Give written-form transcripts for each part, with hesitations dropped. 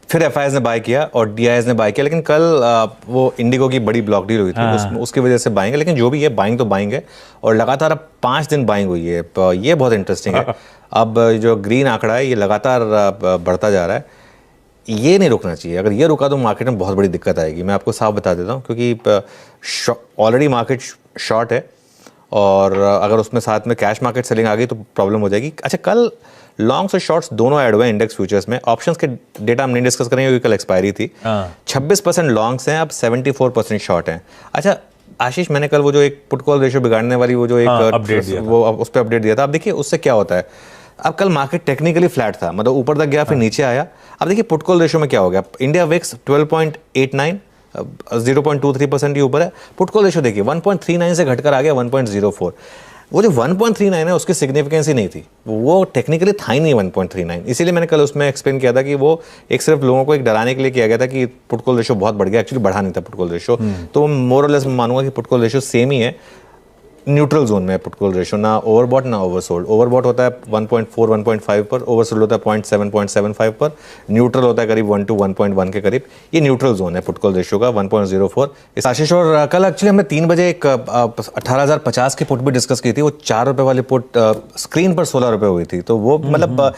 फिर एफआईआईज ने बाय किया और डीआईएस ने बाय किया, लेकिन कल वो इंडिगो की बड़ी ब्लॉक डील हुई थी, उसकी वजह से बाइंग है। लेकिन जो भी है, बाइंग तो बाइंग है और लगातार अब 5 दिन बाइंग हुई है। ये बहुत इंटरेस्टिंग है। अब जो ग्रीन आंकड़ा है ये लगातार बढ़ता जा रहा है, ये नहीं रुकना चाहिए। अगर ये रुका तो मार्केट में बहुत बड़ी दिक्कत आएगी। मैं आपको साफ बता देता हूँ, क्योंकि ऑलरेडी मार्केट शॉर्ट है और अगर उसमें साथ में कैश मार्केट सेलिंग आ गई तो प्रॉब्लम हो जाएगी। अच्छा, कल लॉन्ग्स और शॉर्ट्स दोनों ऐड हुए इंडेक्स फ्यूचर्स में। ऑप्शंस के डेटा हम नहीं डिस्कस करेंगे क्योंकि कल एक्सपायरी थी। 26% लॉन्ग्स हैं, अब 74% शॉर्ट हैं। अच्छा आशीष, मैंने कल वो जो एक पुट कॉल रेशियो बिगाड़ने वाली वो जो एक अपडेट दिया वो उस पर अपडेट दिया था। अब देखिए उससे क्या होता है। अब कल मार्केट टेक्निकली फ्लैट था, मतलब ऊपर तक गया फिर नीचे आया। अब देखिए पुट कॉल रेशियो में क्या हो गया। इंडिया विक्स 12.89, 0.23% ही ऊपर है। पुट कॉल रेशियो देखिए 1.39 से घटकर आ गया 1.04। वो जो 1.39 है उसकी सिग्निफिकेंस ही नहीं थी, वो टेक्निकली था ही नहीं 1.39। इसीलिए मैंने कल उसमें एक्सप्लेन किया था कि वो एक सिर्फ लोगों को एक डराने के लिए किया गया था कि पुट कॉल रेशियो बहुत बढ़ गया। एक्चुअली बढ़ा नहीं था पुट कॉल रेशियो। तो मोर और लेस मानूंगा कि पुट कॉल रेशियो सेम ही है, न्यूट्रल जोन में पुट कॉल रेशियो, ना ओवरबॉट ना ओवरसोल्ड। ओवरबॉट होता है 1.4 1.5 पर, ओवरसोल्ड होता है 0.7 0.75 पर, न्यूट्रल होता है करीब 1 to 1.1 के करीब। ये न्यूट्रल जोन है पुट कॉल रेशियो का 1.04। इस आशीष, और कल एक्चुअली हमने 3 बजे एक 18,050 की पुट भी डिस्कस की थी। वो 4 रुपये वाली पुट स्क्रीन पर 16 रुपये हुई थी। तो वो मतलब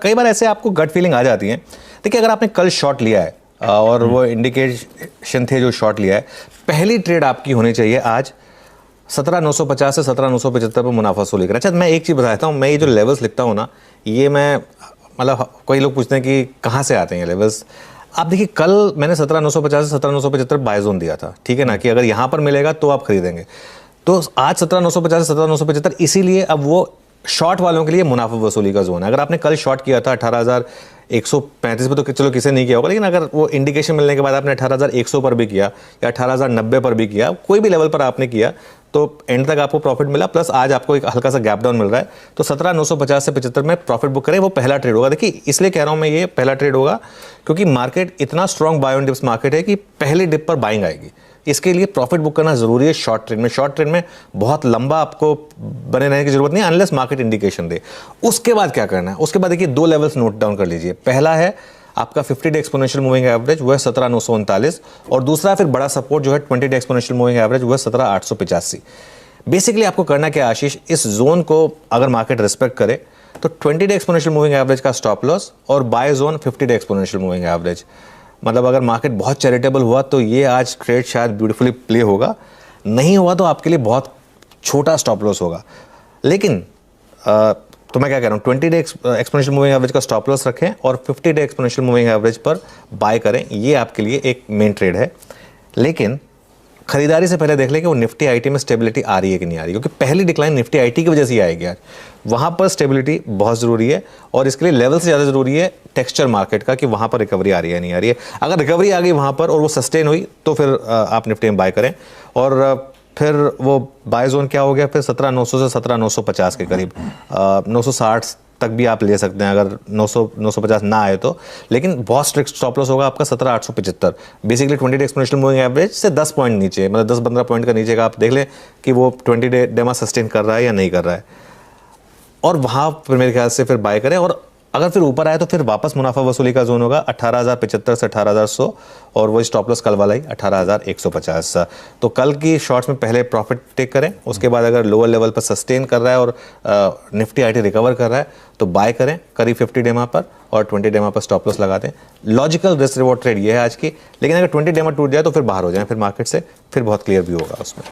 कई बार ऐसे आपको गट फीलिंग आ जाती है। देखिए अगर आपने कल शॉर्ट लिया है और वो इंडिकेशन थे जो शॉर्ट लिया है, पहली ट्रेड आपकी होनी चाहिए आज 17,950 से 17,975 पर मुनाफा वसूली करें। अच्छा मैं एक चीज़ बताता हूँ, मैं ये जो लेवल्स लिखता हूँ ना, ये मैं मतलब कोई लोग पूछते हैं कि कहाँ से आते हैं ये लेवल्स। आप देखिए कल मैंने 17,950 से 17,975 बाय जोन दिया था, ठीक है ना, कि अगर यहाँ पर मिलेगा तो आप खरीदेंगे। तो आज 17,950 से 17,975, इसीलिए अब वो शॉर्ट वालों के लिए मुनाफा वसूली का जोन है। अगर आपने कल शॉर्ट किया था 18,135 पे तो चलो किसी नहीं किया होगा, लेकिन अगर वो इंडिकेशन मिलने के बाद आपने 18,100 पर भी किया या 18,090 पर भी किया, कोई भी लेवल पर आपने किया तो एंड तक आपको प्रॉफिट मिला, प्लस आज आपको एक हल्का सा गैप डाउन मिल रहा है। तो 17,950 से 75 में प्रॉफिट बुक करें, वो पहला ट्रेड होगा। देखिए इसलिए कह रहा हूं मैं ये पहला ट्रेड होगा क्योंकि मार्केट इतना strong bye on dips market है कि पहले डिप पर बाइंग आएगी। इसके लिए प्रॉफिट बुक करना जरूरी है शॉर्ट ट्रेड में। शॉर्ट ट्रेड में बहुत लंबा आपको बने रहने की जरूरत नहीं है अनलेस मार्केट इंडिकेशन दे। उसके बाद क्या करना है, उसके बाद देखिए 2 लेवल्स नोट डाउन कर लीजिए। पहला है आपका 50 डे एक्सपोनेंशियल मूविंग एवरेज, वो है 17,939, और दूसरा फिर बड़ा सपोर्ट जो है 20 डे एक्सपोनेंशियल मूविंग एवरेज, वो है 17,885। बेसिकली आपको करना क्या आशीष, इस जोन को अगर मार्केट रिस्पेक्ट करे तो 20 डे एक्सपोनेंशियल मूविंग एवरेज का स्टॉप लॉस और buy zone 50 day exponential moving average. मतलब अगर मार्केट बहुत चैरिटेबल हुआ तो ये आज ट्रेड शायद ब्यूटीफुली प्ले होगा, नहीं हुआ तो आपके लिए बहुत छोटा स्टॉप लॉस होगा। लेकिन तो मैं क्या कह रहा हूँ, 20 डे एक्सपोनेंशियल मूविंग एवरेज का स्टॉप लॉस रखें और 50 डे एक्सपोनेंशियल मूविंग एवरेज पर बाय करें, ये आपके लिए एक मेन ट्रेड है। लेकिन खरीदारी से पहले देख लें कि वो निफ्टी आईटी में स्टेबिलिटी आ रही है कि नहीं आ रही है, क्योंकि पहली डिक्लाइन निफ्टी आईटी की वजह से ही आएगी आज। वहाँ पर स्टेबिलिटी बहुत ज़रूरी है और इसके लिए लेवल से ज़्यादा ज़रूरी है टेक्सचर मार्केट का कि वहाँ पर रिकवरी आ रही है नहीं आ रही है। अगर रिकवरी आ गई वहाँ पर और वो सस्टेन हुई तो फिर आप निफ्टी में बाय करें। और फिर वो बाय जोन क्या हो गया फिर 17,900 से 17,950 के करीब, 960 तक भी आप ले सकते हैं अगर 950 ना आए तो। लेकिन बहुत स्ट्रिक्ट स्टॉप लॉस होगा आपका 17,875। Basically 20 day exponential moving average से 10 पॉइंट नीचे, मतलब 10-15 पॉइंट का नीचे का आप देख लें कि वो 20 डे डेमा सस्टेन कर रहा है या नहीं कर रहा है, और वहाँ पर मेरे ख्याल से फिर बाय करें। और अगर फिर ऊपर आए तो फिर वापस मुनाफा वसूली का जोन होगा 18,075 से 18,100, और वो स्टॉप लॉस कल वाला ही 18,150। तो कल की शॉर्ट्स में पहले प्रॉफिट टेक करें, उसके बाद अगर लोअर लेवल पर सस्टेन कर रहा है और निफ्टी आईटी रिकवर कर रहा है तो बाय करें करीब 50 डेमा पर और 20 डेमा पर स्टॉप लॉस लगा दें। लॉजिकल रिस्क रिवॉर्ड ट्रेड ये है आज की। लेकिन अगर 20 डेमा टूट जाए तो फिर बाहर हो जाए फिर मार्केट से, फिर बहुत क्लियर व्यू होगा उसमें।